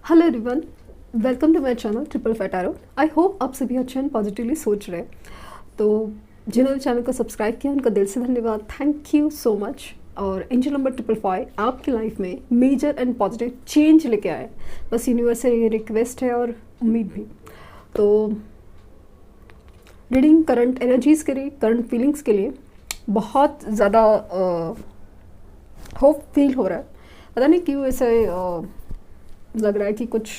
Hello everyone, welcome to my channel triple fat arrow. I hope आप सभी अच्छे and positively सोच रहे हैं। तो जिन्होंने चैनल को सब्सक्राइब किया उनका दिल से धन्यवाद, थैंक यू सो मच। और एंजल नंबर 555 आपकी लाइफ में मेजर एंड पॉजिटिव चेंज लेके आए। बस यूनिवर्स से ये रिक्वेस्ट है और उम्मीद भी। तो रीडिंग करंट एनर्जीज़ के लिए, करंट फीलिंग्स के लिए बहुत ज़्यादा होप फील हो रहा है। पता नहीं क्यों ऐसे लग रहा है कि कुछ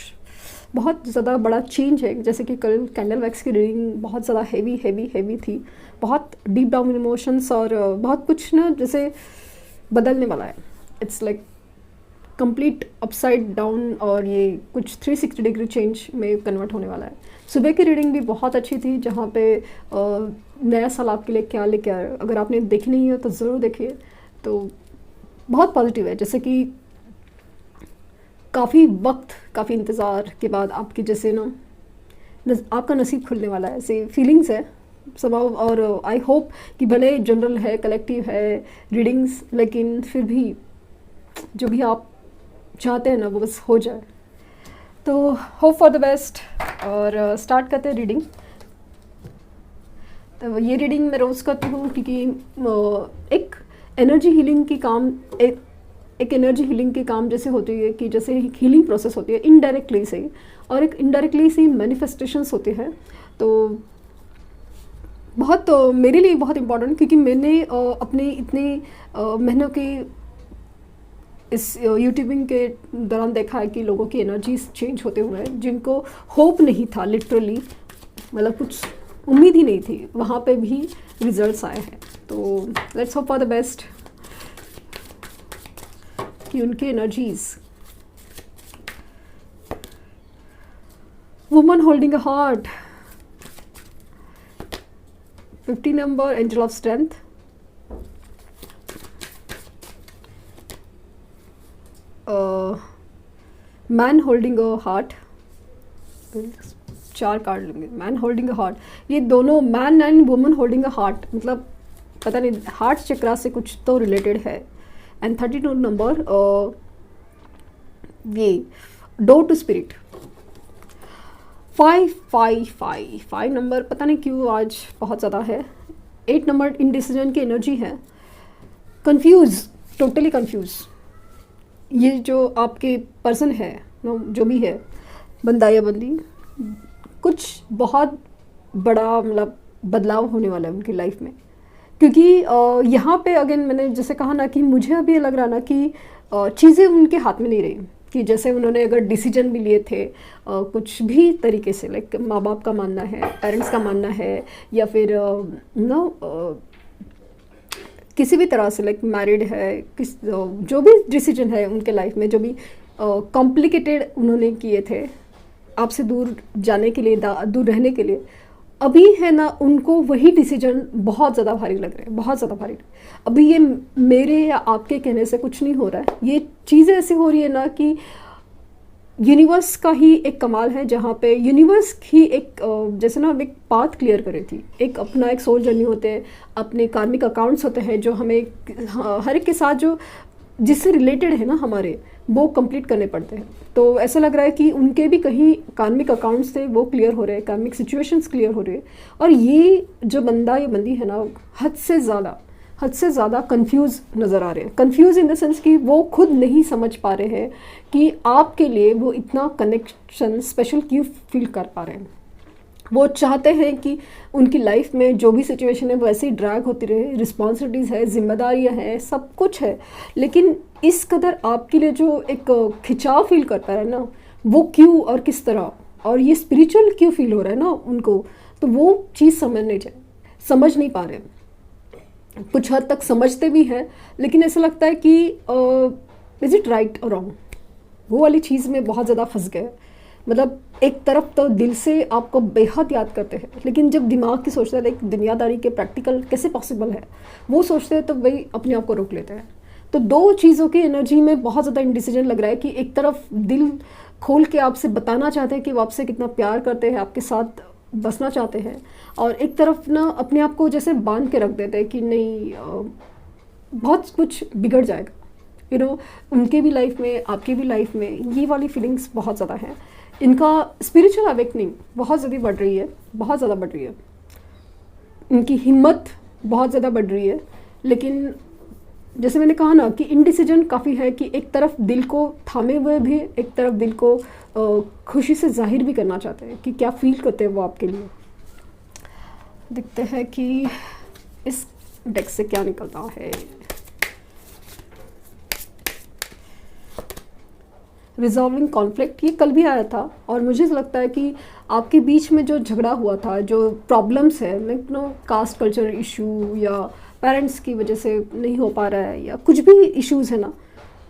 बहुत ज़्यादा बड़ा चेंज है। जैसे कि कल कैंडल वैक्स की रीडिंग बहुत ज़्यादा हैवी थी, बहुत डीप डाउन इमोशंस और बहुत कुछ ना जैसे बदलने वाला है। It's like complete upside down और ये कुछ 360 डिग्री चेंज में कन्वर्ट होने वाला है। सुबह की रीडिंग भी बहुत अच्छी थी, जहाँ पे नया साल आपके लिए क्या लेके आया। अगर आपने देखी नहीं है तो ज़रूर देखिए। तो बहुत पॉजिटिव है, जैसे कि काफ़ी वक्त, काफ़ी इंतज़ार के बाद आपकी जैसे ना आपका नसीब खुलने वाला है, ऐसे फीलिंग्स है स्वभाव। और आई होप कि भले जनरल है, कलेक्टिव है रीडिंग्स, लेकिन फिर भी जो भी आप चाहते हैं ना वो बस हो जाए। तो होप फॉर द बेस्ट और स्टार्ट करते हैं रीडिंग। तो ये रीडिंग मैं रोज़ करती हूँ क्योंकि एक एनर्जी हीलिंग की काम एक एनर्जी हीलिंग के काम जैसे होती है कि जैसे हीलिंग प्रोसेस होती है इनडायरेक्टली से, और एक इनडायरेक्टली से मैनिफेस्टेशंस होते हैं। तो बहुत मेरे लिए बहुत इम्पोर्टेंट, क्योंकि मैंने अपने इतने महीनों के इस यूट्यूबिंग के दौरान देखा है कि लोगों की एनर्जीज चेंज होते हुए हैं, जिनको होप नहीं था, लिटरली मतलब कुछ उम्मीद ही नहीं थी, वहाँ पे भी रिजल्ट्स आए हैं। तो let's hope for the best कि उनकी energies. Woman holding a heart, 50 number, angel of strength, man holding a heart. 4 card लेंगे। मैन होल्डिंग अ हार्ट, ये दोनों man and woman holding a heart, मतलब पता नहीं हार्ट चक्रा से कुछ तो रिलेटेड है। एंड 32 नंबर, ये डोर टू स्पिरिट। 5 नंबर पता नहीं क्यों आज बहुत ज़्यादा है। 8 नंबर इनडिसीजन की एनर्जी है, कंफ्यूज, टोटली कंफ्यूज। ये जो आपके पर्सन है जो भी है, बंदा या बंदी, कुछ बहुत बड़ा मतलब बदलाव होने वाला है उनकी लाइफ में। क्योंकि यहाँ पे अगेन मैंने जैसे कहा ना कि मुझे अभी लग रहा ना कि चीज़ें उनके हाथ में नहीं रही। कि जैसे उन्होंने अगर डिसीजन भी लिए थे कुछ भी तरीके से, लाइक माँ बाप का मानना है, पेरेंट्स का मानना है, या फिर किसी भी तरह से, लाइक मैरिड है, जो भी डिसीजन है उनके लाइफ में, जो भी कॉम्प्लिकेटेड उन्होंने किए थे आपसे दूर जाने के लिए, दूर रहने के लिए, अभी है ना उनको वही डिसीजन बहुत ज़्यादा भारी लग रहे हैं, बहुत ज़्यादा भारी। अभी ये मेरे या आपके कहने से कुछ नहीं हो रहा है, ये चीज़ें ऐसी हो रही है ना कि यूनिवर्स का ही एक कमाल है, जहाँ पे यूनिवर्स ही एक जैसे ना एक पाथ क्लियर कर रही थी। एक अपना एक सोल जर्नी होते हैं, अपने कार्मिक अकाउंट्स होते हैं जो हमें हर एक के साथ जो जिससे रिलेटेड है ना हमारे, वो कंप्लीट करने पड़ते हैं। तो ऐसा लग रहा है कि उनके भी कहीं कार्मिक अकाउंट्स थे वो क्लियर हो रहे हैं, कार्मिक सिचुएशंस क्लियर हो रहे हैं। और ये जो बंदा या बंदी है ना, हद से ज़्यादा कंफ्यूज नज़र आ रहे हैं। कंफ्यूज इन द सेंस कि वो खुद नहीं समझ पा रहे हैं कि आपके लिए वो इतना कनेक्शन स्पेशल क्यों फील कर पा रहे हैं। वो चाहते हैं कि उनकी लाइफ में जो भी सिचुएशन है वो ऐसे ही ड्रैग होती रहे, रिस्पॉन्सिबिलिटीज़ है, जिम्मेदारियां हैं, सब कुछ है, लेकिन इस कदर आपके लिए जो एक खिंचाव फील कर पा रहे हैं ना, वो क्यों और किस तरह, और ये स्पिरिचुअल क्यों फील हो रहा है ना उनको, तो वो चीज़ समझ नहीं पा रहे। कुछ हद तक समझते भी हैं, लेकिन ऐसा लगता है कि इज़ इट राइट और रॉन्ग, वो वाली चीज़ में बहुत ज़्यादा फंस गए। मतलब एक तरफ तो दिल से आपको बेहद याद करते हैं, लेकिन जब दिमाग की सोचते हैं, लाइक दुनियादारी के प्रैक्टिकल कैसे पॉसिबल है वो सोचते हैं, तो वही अपने आप को रोक लेते हैं। तो दो चीज़ों की एनर्जी में बहुत ज़्यादा इंडिसीजन लग रहा है कि एक तरफ दिल खोल के आपसे बताना चाहते हैं कि वो आपसे कितना प्यार करते हैं, आपके साथ बसना चाहते हैं, और एक तरफ ना अपने आप को जैसे बांध के रख देते हैं कि नहीं बहुत कुछ बिगड़ जाएगा, उनके भी लाइफ में, आपके भी लाइफ में ये वाली फीलिंग्स बहुत ज़्यादा हैं। इनका स्पिरिचुअल अवेकनिंग बहुत ज़्यादा बढ़ रही है, बहुत ज़्यादा बढ़ रही है। इनकी हिम्मत बहुत ज़्यादा बढ़ रही है। लेकिन जैसे मैंने कहा ना कि इनडिसीजन काफ़ी है, कि एक तरफ दिल को थामे हुए भी, एक तरफ दिल को खुशी से जाहिर भी करना चाहते हैं कि क्या फील करते हैं वो आपके लिए। देखते हैं कि इस डेक से क्या निकलता है। रिजॉल्विंग कॉन्फ्लिक्ट, ये कल भी आया था और मुझे लगता है कि आपके बीच में जो झगड़ा हुआ था, जो प्रॉब्लम्स है, लाइक कास्ट कल्चर इशू या पेरेंट्स की वजह से नहीं हो पा रहा है या कुछ भी इश्यूज़ है ना,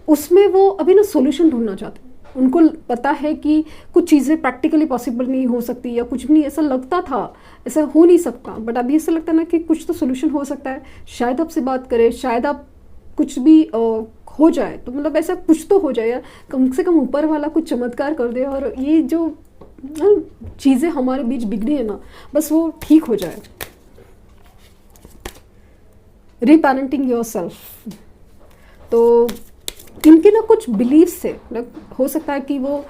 उसमें वो अभी ना सॉल्यूशन ढूंढना चाहते हैं। उनको पता है कि कुछ चीज़ें प्रैक्टिकली पॉसिबल नहीं हो सकती या कुछ भी नहीं, ऐसा लगता था, ऐसा हो नहीं सकता, बट अभी ऐसा लगता है ना कि कुछ तो सोल्यूशन हो सकता है। शायद आपसे बात करें, शायद आप कुछ भी हो जाए, तो मतलब ऐसा कुछ तो हो जाए, या कम से कम ऊपर वाला कुछ चमत्कार कर दे और ये जो चीज़ें हमारे बीच बिगड़ी है ना, बस वो ठीक हो जाए। रीपेरेंटिंग योरसेल्फ, तो इनके ना कुछ बिलीव्स है, हो सकता है कि वो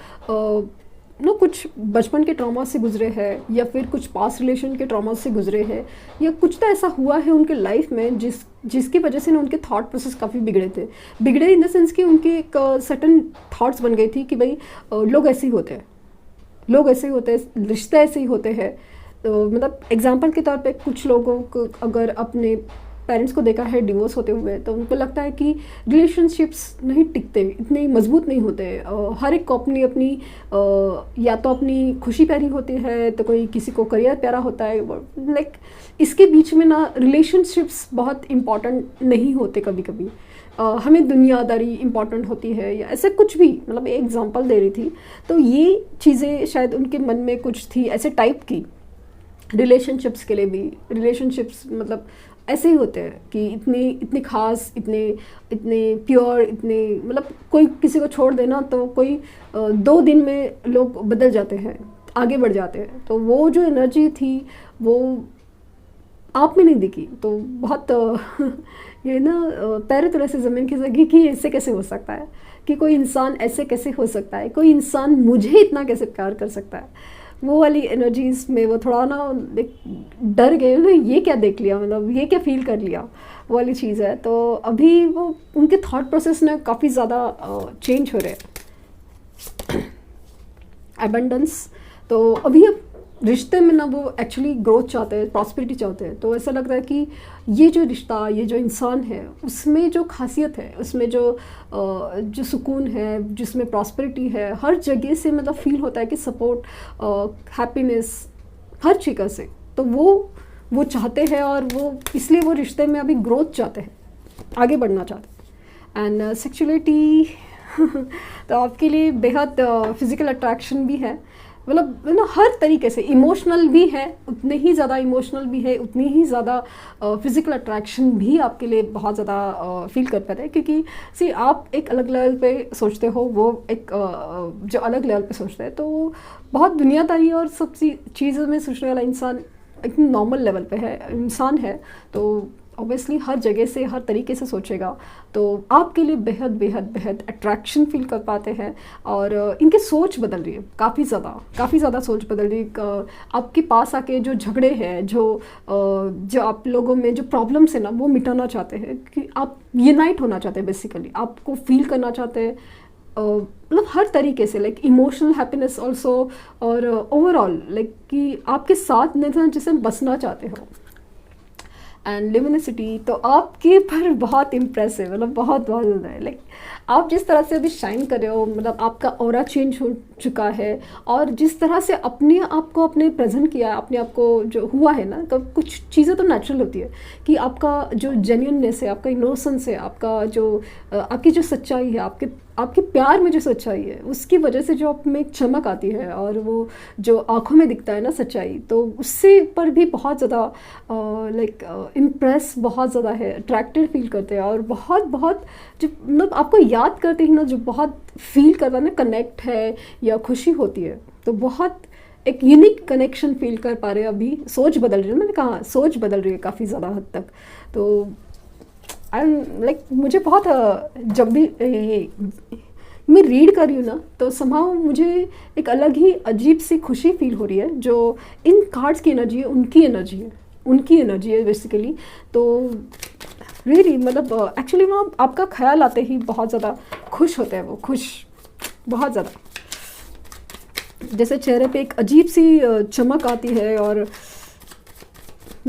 कुछ बचपन के ट्रॉमा से गुजरे हैं या फिर कुछ पास्ट रिलेशन के ट्रॉमा से गुजरे हैं, या कुछ तो ऐसा हुआ है उनके लाइफ में जिसकी वजह से ना उनके थॉट प्रोसेस काफ़ी बिगड़े इन द सेंस कि उनके एक सर्टन थॉट्स बन गई थी कि भाई लोग ऐसे ही होते हैं, रिश्ते ऐसे ही होते हैं। तो मतलब एग्जाम्पल के तौर पे कुछ लोगों को अगर अपने पेरेंट्स को देखा है डिवोर्स होते हुए, तो उनको लगता है कि रिलेशनशिप्स नहीं टिकते, इतने मजबूत नहीं होते। हर एक को अपनी या तो अपनी खुशी प्यारी होती है, तो कोई किसी को करियर प्यारा होता है। लाइक इसके बीच में ना रिलेशनशिप्स बहुत इम्पॉर्टेंट नहीं होते कभी कभी। हमें दुनियादारी इम्पॉर्टेंट होती है या ऐसे कुछ भी, मतलब एक एग्जांपल दे रही थी। तो ये चीज़ें शायद उनके मन में कुछ थी ऐसे टाइप की। रिलेशनशिप्स के लिए भी, रिलेशनशिप्स मतलब ऐसे ही होते हैं कि इतनी खास, इतने प्योर, इतने मतलब कोई किसी को छोड़ देना तो कोई 2 दिन में लोग बदल जाते हैं, आगे बढ़ जाते हैं। तो वो जो एनर्जी थी वो आप में नहीं दिखी। तो बहुत ये ना पैर तले से ज़मीन खिसकी कि ऐसे कैसे हो सकता है, कि कोई इंसान ऐसे कैसे हो सकता है, कोई इंसान मुझे इतना कैसे प्यार कर सकता है। वो वाली एनर्जीज में वो थोड़ा ना डर गए ना, ये क्या देख लिया, मतलब ये क्या फील कर लिया, वो वाली चीज़ है। तो अभी वो उनके थॉट प्रोसेस में काफ़ी ज़्यादा चेंज हो रहे हैं। एबंडेंस, तो अभी अब रिश्ते में ना वो एक्चुअली ग्रोथ चाहते हैं, प्रॉस्पेरिटी चाहते हैं। तो ऐसा लग रहा है कि ये जो रिश्ता, ये जो इंसान है, उसमें जो खासियत है, उसमें जो सुकून है, जिसमें प्रॉस्पेरिटी है, हर जगह से मतलब फील होता है कि सपोर्ट, हैप्पीनेस, हर जगह से। तो वो चाहते हैं और वो इसलिए वो रिश्ते में अभी ग्रोथ चाहते हैं, आगे बढ़ना चाहते हैं। एंड सेक्सुअलिटी तो आपके लिए बेहद फिज़िकल अट्रैक्शन भी है, मतलब ना हर तरीके से इमोशनल भी है, उतने ही ज़्यादा इमोशनल भी है, उतनी ही ज़्यादा फिज़िकल अट्रैक्शन भी आपके लिए बहुत ज़्यादा फील कर पाते हैं। क्योंकि आप एक अलग लेवल पे सोचते हो, वो एक जो अलग लेवल पे सोचते हैं। तो बहुत दुनियादारी और सब चीज़ों में सोचने वाला इंसान एक नॉर्मल लेवल पे है, इंसान है। तो ऑब्वियसली हर जगह से, हर तरीके से सोचेगा, तो आपके लिए बेहद बेहद बेहद अट्रैक्शन फील कर पाते हैं। और इनकी सोच बदल रही है, काफ़ी ज़्यादा सोच बदल रही है। आपके पास आके जो झगड़े हैं, जो आप लोगों में जो प्रॉब्लम्स है ना, वो मिटाना चाहते हैं, कि आप यूनाइट होना चाहते हैं, बेसिकली आपको फील करना चाहते हैं, मतलब हर तरीके से, लाइक इमोशनल हैप्पीनेस ऑल्सो, और ओवरऑल लाइक कि आपके साथ नहीं जैसे बसना चाहते हो। एंड लिमिनिसिटी, तो आपके पर बहुत इम्प्रेसिव, मतलब बहुत ज़्यादा है। लाइक आप जिस तरह से अभी शाइन कर रहे हो, मतलब आपका ऑरा चेंज हो चुका है, और जिस तरह से अपने आप को आपने प्रेजेंट किया, अपने आप को जो हुआ है ना, तो कुछ चीज़ें तो नेचुरल होती है कि आपका जो जेन्युइननेस है, आपका इनोसेंस है, आपकी जो सच्चाई है, आपके प्यार में जो सच्चाई है, उसकी वजह से जो आप में एक चमक आती है, और वो जो आँखों में दिखता है ना सच्चाई, तो उससे पर भी बहुत ज़्यादा लाइक इम्प्रेस बहुत ज़्यादा है, अट्रैक्टेड फील करते हैं। और बहुत जो मतलब आपको याद करते ही ना, जो बहुत फील करता है ना, कनेक्ट है या खुशी होती है, तो बहुत एक यूनिक कनेक्शन फील कर पा रहे हैं। अभी सोच बदल रही है, मैंने कहा सोच बदल रही है काफ़ी ज़्यादा हद तक। तो आई लाइक मुझे बहुत जब भी मैं रीड कर रही हूँ ना तो somehow मुझे एक अलग ही अजीब सी खुशी फील हो रही है, जो इन कार्ड्स की एनर्जी है उनकी एनर्जी है बेसिकली। तो रियली मतलब एक्चुअली वहाँ आपका ख्याल आते ही बहुत ज़्यादा खुश होते हैं, वो खुश बहुत ज़्यादा, जैसे चेहरे पे एक अजीब सी चमक आती है। और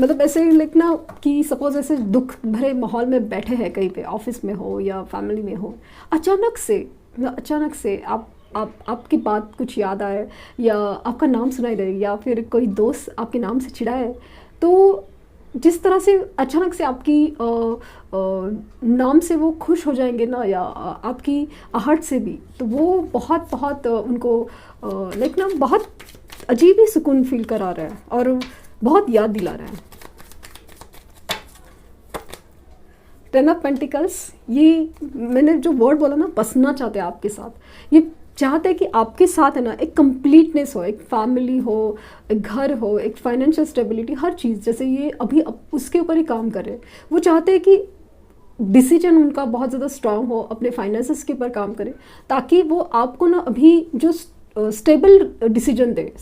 मतलब ऐसे लाइक ना कि सपोज ऐसे दुख भरे माहौल में बैठे हैं कहीं पे, ऑफिस में हो या फैमिली में हो, अचानक से आपकी बात कुछ याद आए या आपका नाम सुनाई दे या फिर कोई दोस्त आपके नाम से चिढ़ाए, तो जिस तरह से अचानक से आपकी नाम से वो खुश हो जाएंगे ना, या आपकी आहट से भी, तो वो बहुत बहुत उनको लाइक ना बहुत अजीब ही सुकून फील करा रहा है और बहुत याद दिला रहा है। 10 ऑफ पेंटिकल्स, ये मैंने जो वर्ड बोला ना, बसना चाहते हैं आपके साथ, ये चाहते हैं कि आपके साथ है ना एक कंप्लीटनेस हो, एक फैमिली हो, एक घर हो, एक फाइनेंशियल स्टेबिलिटी, हर चीज़। जैसे ये अभी उसके ऊपर ही काम कर रहे हैं, वो चाहते हैं कि डिसीजन उनका बहुत ज़्यादा स्ट्रांग हो, अपने फाइनेंसेस के ऊपर काम करें, ताकि वो आपको ना अभी जो स्टेबल डिसीजन दे,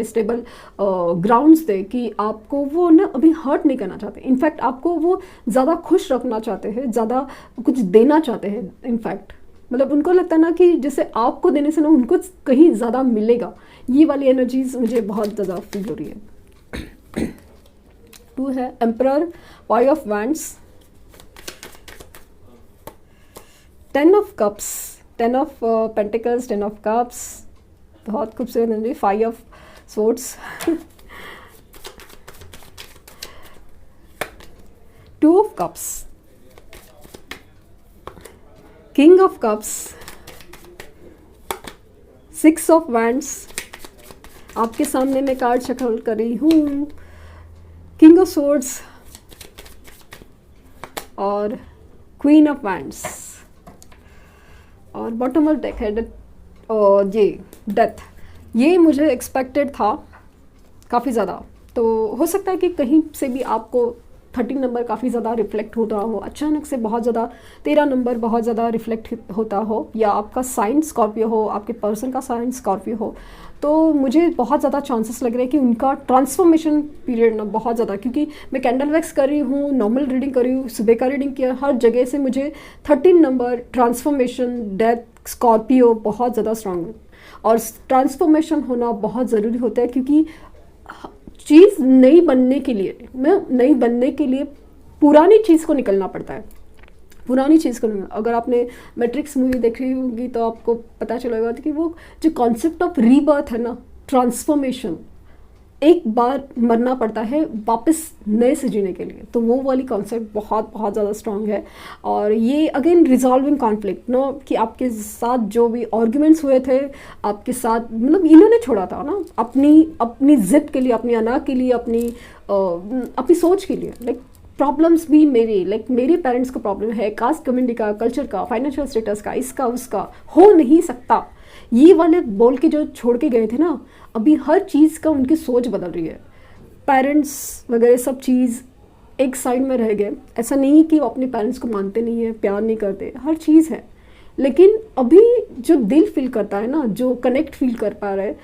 स्टेबल ग्राउंड्स दे, कि आपको वो ना अभी हर्ट नहीं करना चाहते। इनफैक्ट आपको वो ज़्यादा खुश रखना चाहते हैं, ज़्यादा कुछ देना चाहते हैं। इनफैक्ट मतलब उनको लगता है ना कि जैसे आपको देने से ना उनको कहीं ज़्यादा मिलेगा। ये वाली एनर्जीज मुझे बहुत ज़्यादा फील हो रही है। 2 है emperor, 5 of wands, 10 of cups, 10 of pentacles, 10 of cups, बहुत खूबसूरत energy. 5 of swords, 2 of cups, king of cups, 6 of wands, आपके सामने मैं कार्ड शफल कर रही हूँ, किंग ऑफ सोर्ड्स और क्वीन ऑफ वैंड्स, और बॉटम ऑफ डेक है ये डेथ। ये मुझे एक्सपेक्टेड था काफ़ी ज़्यादा, तो हो सकता है कि कहीं से भी आपको 13 नंबर काफ़ी ज़्यादा रिफ्लेक्ट होता हो, अचानक से बहुत ज़्यादा 13 नंबर बहुत ज़्यादा रिफ्लेक्ट होता हो, या आपका साइन स्कॉर्पियो हो, आपके पर्सन का साइन स्कॉर्पियो हो, तो मुझे बहुत ज़्यादा चांसेस लग रहे हैं कि उनका ट्रांसफॉर्मेशन पीरियड ना बहुत ज़्यादा, क्योंकि मैं कैंडल वैक्स कर रही हूँ, नॉर्मल रीडिंग कर रही हूँ, सुबह का रीडिंग किया, हर जगह से मुझे 13 नंबर, ट्रांसफॉर्मेशन, डेथ, स्कॉर्पियो बहुत ज़्यादा स्ट्रांग है। और ट्रांसफॉर्मेशन होना बहुत ज़रूरी होता है, क्योंकि चीज़ नई बनने के लिए पुरानी चीज़ को निकलना पड़ता है। पुरानी चीज़ को, अगर आपने मैट्रिक्स मूवी देखी होगी तो आपको पता चलेगा कि वो जो कॉन्सेप्ट ऑफ रीबर्थ है ना, ट्रांसफॉर्मेशन, एक बार मरना पड़ता है वापस नए से जीने के लिए, तो वो वाली कॉन्सेप्ट बहुत बहुत ज़्यादा स्ट्रांग है। और ये अगेन रिजॉल्विंग कॉन्फ्लिक्ट नो, कि आपके साथ जो भी आर्ग्यूमेंट्स हुए थे, आपके साथ मतलब इन्होंने छोड़ा था ना अपनी जिद के लिए, अपनी अना के लिए, अपनी सोच के लिए। लाइक प्रॉब्लम्स भी मेरे पेरेंट्स को प्रॉब्लम है, कास्ट कम्युनिटी का, कल्चर का, फाइनेंशियल स्टेटस का, इसका उसका, हो नहीं सकता, ये वाले बोल के जो छोड़ के गए थे ना, अभी हर चीज़ का उनकी सोच बदल रही है। पेरेंट्स वगैरह सब चीज़ एक साइड में रह गए। ऐसा नहीं है कि वो अपने पेरेंट्स को मानते नहीं है, प्यार नहीं करते, हर चीज़ है, लेकिन अभी जो दिल फील करता है ना, जो कनेक्ट फील कर पा रहा है,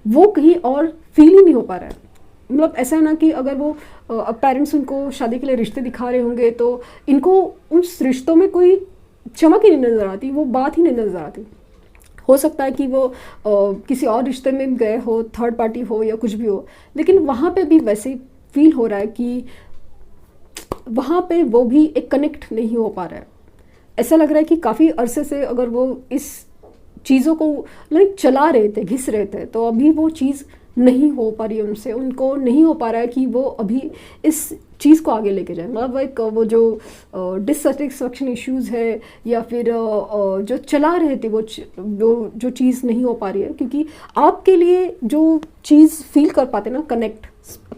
वो कहीं और फील ही नहीं हो पा रहा है। मतलब ऐसा है ना कि अगर वो पेरेंट्स उनको शादी के लिए रिश्ते दिखा रहे होंगे, तो इनको उस रिश्तों में कोई चमक ही नहीं नज़र आती, वो बात ही नहीं नज़र आती। हो सकता है कि वो किसी और रिश्ते में गए हो, थर्ड पार्टी हो या कुछ भी हो, लेकिन वहाँ पे भी वैसे फील हो रहा है कि वहाँ पे वो भी एक कनेक्ट नहीं हो पा रहा है। ऐसा लग रहा है कि काफ़ी अरसे से अगर वो इस चीज़ों को लाइक चला रहे थे, घिस रहे थे, तो अभी वो चीज़ नहीं हो पा रही है उनसे, उनको नहीं हो पा रहा है कि वो अभी इस चीज़ को आगे लेके जाए। मतलब एक वो जो डिससेटिस्फैक्शन इश्यूज़ है, या फिर जो चला रहे थे वो जो चीज़ नहीं हो पा रही है, क्योंकि आपके लिए जो चीज़ फील कर पाते ना, कनेक्ट,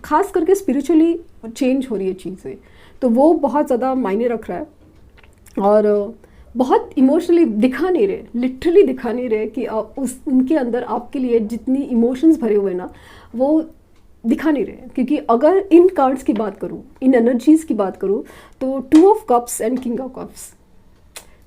खास करके स्पिरिचुअली चेंज हो रही है चीज़ें, तो वो बहुत ज़्यादा मायने रख रहा है। और बहुत इमोशनली दिखा नहीं रहे, लिटरली दिखा नहीं रहे कि उनके अंदर आपके लिए जितनी इमोशंस भरे हुए ना, वो दिखा नहीं रहे। क्योंकि अगर इन कार्ड्स की बात करूँ, इन एनर्जीज़ की बात करूँ, तो 2 of cups and king of cups,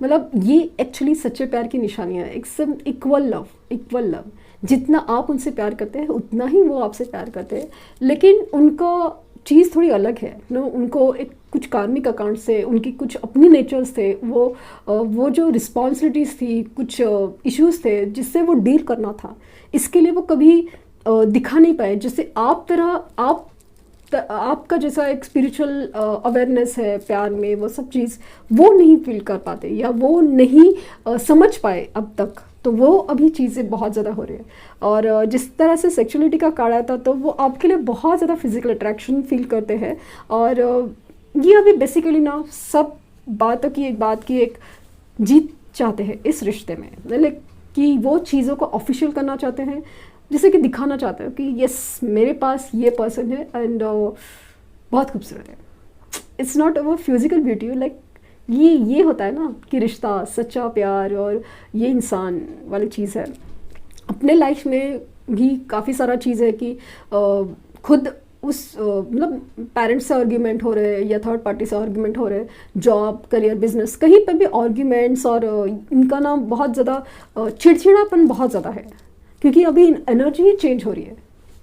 मतलब ये एक्चुअली सच्चे प्यार की निशानियाँ हैं। एकदम इक्वल लव, इक्वल लव। जितना आप उनसे प्यार करते हैं उतना ही वो आपसे प्यार करते हैं, लेकिन उनका चीज़ थोड़ी अलग है ना। उनको एक कुछ कार्मिक अकाउंट से, उनकी कुछ अपनी नेचर्स थे, वो जो रिस्पॉन्सिबिलिटीज़ थी, कुछ इश्यूज थे जिससे वो डील करना था, इसके लिए वो कभी दिखा नहीं पाए। जैसे आपका जैसा एक स्पिरिचुअल अवेयरनेस है प्यार में, वो सब चीज़ वो नहीं फील कर पाते, या वो नहीं समझ पाए अब तक। तो वो अभी चीज़ें बहुत ज़्यादा हो रही है। और जिस तरह से सेक्सुअलिटी का कार्ड आया था, तो वो आपके लिए बहुत ज़्यादा फिजिकल अट्रैक्शन फील करते हैं। और ये अभी बेसिकली ना सब बात की एक जीत चाहते हैं इस रिश्ते में, मतलब कि वो चीज़ों को ऑफिशियल करना चाहते हैं, जैसे कि दिखाना चाहते हो कि यस मेरे पास ये पर्सन है एंड बहुत खूबसूरत है। It's not about physical beauty, like ये होता है ना कि रिश्ता, सच्चा प्यार और ये इंसान वाली चीज़ है। अपने लाइफ में भी काफ़ी सारा चीज़ है कि खुद उस मतलब पेरेंट्स से आर्ग्यूमेंट हो रहे हैं या थर्ड पार्टी से आर्ग्यूमेंट हो रहे हैं, जॉब, करियर, बिजनेस, कहीं पर भी आर्ग्यूमेंट्स, और इनका ना बहुत ज़्यादा चिड़चिड़ापन बहुत ज़्यादा है। क्योंकि अभी एनर्जी ही चेंज हो रही है,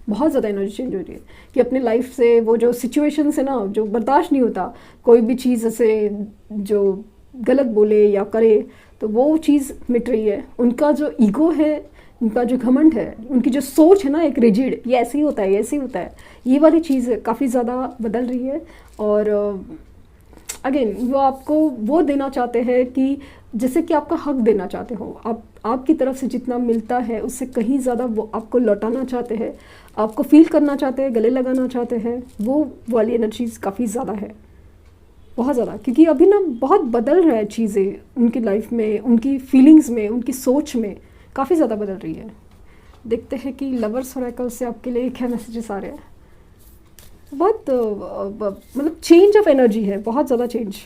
बहुत ज़्यादा एनर्जी चेंज हो रही है कि अपने लाइफ से वो जो सिचुएशंस है ना, जो बर्दाश्त नहीं होता, कोई भी चीज़ ऐसे जो गलत बोले या करे, तो वो चीज़ मिट रही है। उनका जो ईगो है, उनका जो घमंड है, उनकी जो सोच है ना एक रिजिड, ये ऐसे ही होता है, ऐसे ही होता है, ये वाली चीज़ काफ़ी ज़्यादा बदल रही है। और अगेन वो आपको वो देना चाहते हैं कि जैसे कि आपका हक देना चाहते हो, आपकी तरफ से जितना मिलता है उससे कहीं ज़्यादा वो आपको लौटाना चाहते हैं, आपको फील करना चाहते हैं, गले लगाना चाहते हैं। वो वाली एनर्जीज़ काफ़ी ज़्यादा है, बहुत ज़्यादा। क्योंकि अभी ना बहुत बदल रहा है चीज़ें उनकी लाइफ में, उनकी फीलिंग्स में, उनकी सोच में काफ़ी ज़्यादा बदल रही है। देखते हैं कि लवर्स ऑरेकल से आपके लिए क्या मैसेजेस आ रहे हैं। बहुत मतलब चेंज ऑफ एनर्जी है, बहुत ज़्यादा चेंज।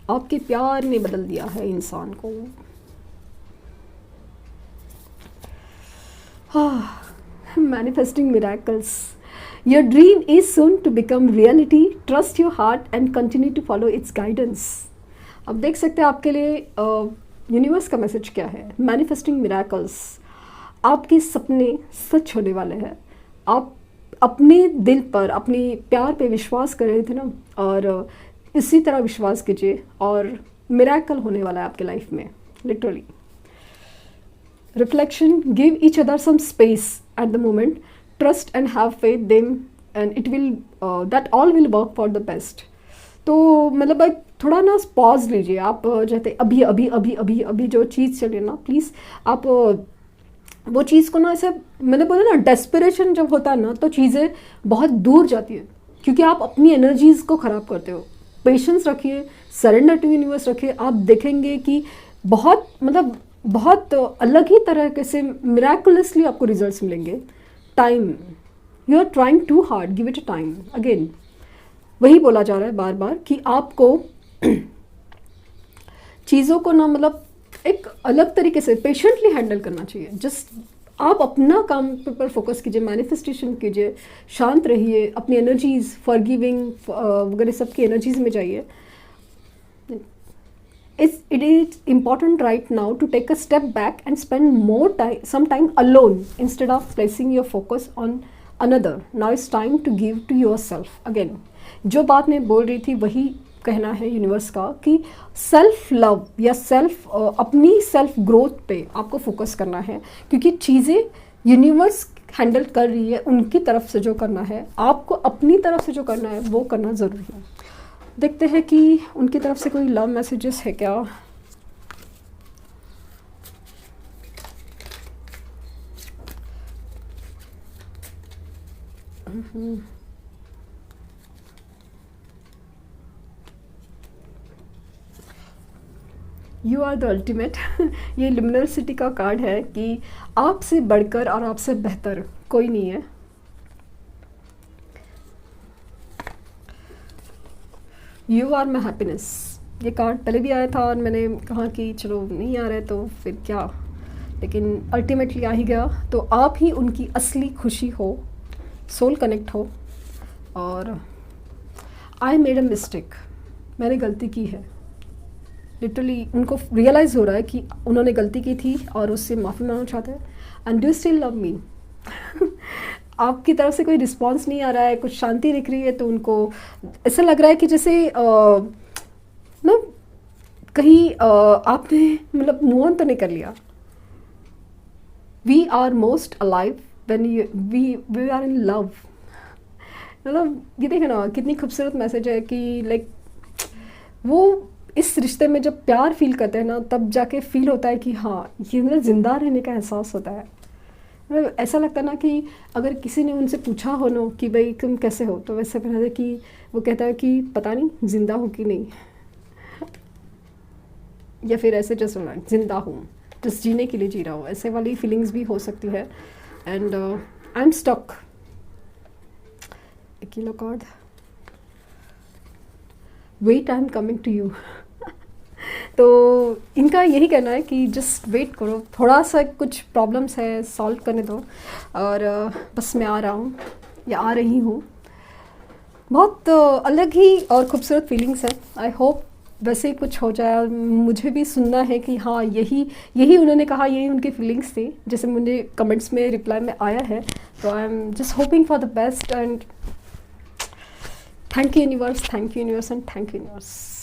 आपके प्यार ने बदल दिया है इंसान को। Manifesting miracles, your dream is soon to become reality, trust your heart and continue to follow its guidance. अब देख सकते हैं आपके लिए यूनिवर्स का मैसेज क्या है। मैनिफेस्टिंग मिरेकल्स, आपके सपने सच होने वाले हैं। आप अपने दिल पर, अपने प्यार पे विश्वास कर रहे थे ना, और इसी तरह विश्वास कीजिए और मिरेकल होने वाला है आपके लाइफ में, literally. Reflection, give each other some space at the moment, trust and have faith them and it will that all will work for the best. तो मतलब एक थोड़ा ना पॉज लीजिए आप, जैसे अभी अभी अभी अभी अभी जो चीज़ चले ना, प्लीज़ आप वो चीज़ को ना, ऐसे मैंने बोला ना, डेस्परेशन जब होता है ना तो चीज़ें बहुत दूर जाती है, क्योंकि आप अपनी एनर्जीज़ को ख़राब करते हो। पेशेंस रखिए, सरेंडर टू यूनिवर्स रखिए, आप देखेंगे कि बहुत मतलब बहुत अलग ही तरह से मिराकुलसली आपको रिजल्ट्स मिलेंगे। Time, you are trying to hard, give it a time. Again वही बोला जा रहा है बार बार कि आपको चीज़ों को ना मतलब एक अलग तरीके से पेशेंटली हैंडल करना चाहिए। जस्ट आप अपना काम पर फोकस कीजिए, मैनिफेस्टेशन कीजिए, शांत रहिए, अपनी एनर्जीज, फॉरगिविंग वगैरह सब की एनर्जीज में जाइए। It is important right now to take a step back and spend some time alone instead of placing your focus on another. Now it's time to give to yourself. Again, जो बात मैं बोल रही थी वही कहना है यूनिवर्स का कि सेल्फ लव या अपनी सेल्फ ग्रोथ पे आपको फोकस करना है, क्योंकि चीज़ें यूनिवर्स हैंडल कर रही है। उनकी तरफ से जो करना है, आपको अपनी तरफ से जो करना है वो करना ज़रूरी है। देखते हैं कि उनकी तरफ से कोई लव मैसेजेस है क्या। You are the ultimate. ये लिमिनल सिटी का कार्ड है कि आपसे बढ़कर और आपसे बेहतर कोई नहीं है। यू आर माई हैप्पीनेस, ये कार्ड पहले भी आया था और मैंने कहा कि चलो नहीं आ रहा है तो फिर क्या, लेकिन अल्टीमेटली आ ही गया। तो आप ही उनकी असली खुशी हो, सोल कनेक्ट हो। और आई मेड अ मिस्टेक, मैंने गलती की है। लिटरली उनको रियलाइज़ हो रहा है कि उन्होंने गलती की थी और उससे माफ़ी मांगना चाहते हैं। And do still love me? आपकी तरफ से कोई रिस्पॉन्स नहीं आ रहा है, कुछ शांति दिख रही है, तो उनको ऐसा लग रहा है कि जैसे ना कहीं आपने मतलब मूव ऑन तो नहीं कर लिया। We are most alive when we are in love. मतलब ये देखे ना कितनी खूबसूरत मैसेज है कि लाइक वो इस रिश्ते में जब प्यार फील करते हैं ना, तब जाके फील होता है कि हाँ, ये मतलब ज़िंदा रहने का एहसास होता है। मतलब ऐसा लगता है ना कि अगर किसी ने उनसे पूछा हो ना कि भाई तुम कैसे हो, तो वैसे पता है कि वो कहता है कि पता नहीं ज़िंदा हो कि नहीं, या फिर ऐसे जैसे ज़िंदा हूँ, जस्ट जीने के लिए जी रहा हूँ, ऐसे वाली फीलिंग्स भी हो सकती है। And I am stuck. किलो card, wait I am coming to you. तो इनका यही कहना है कि जस्ट वेट करो, थोड़ा सा कुछ प्रॉब्लम्स है, सॉल्व करने दो, और बस मैं आ रहा हूँ या आ रही हूँ। बहुत अलग ही और खूबसूरत फीलिंग्स है। आई होप वैसे ही कुछ हो जाए। मुझे भी सुनना है कि हाँ, यही उन्होंने कहा, यही उनकी फीलिंग्स थी, जैसे मुझे कमेंट्स में रिप्लाई में आया है। तो I am just hoping for the best and thank you universe, thank you universe and thank you universe.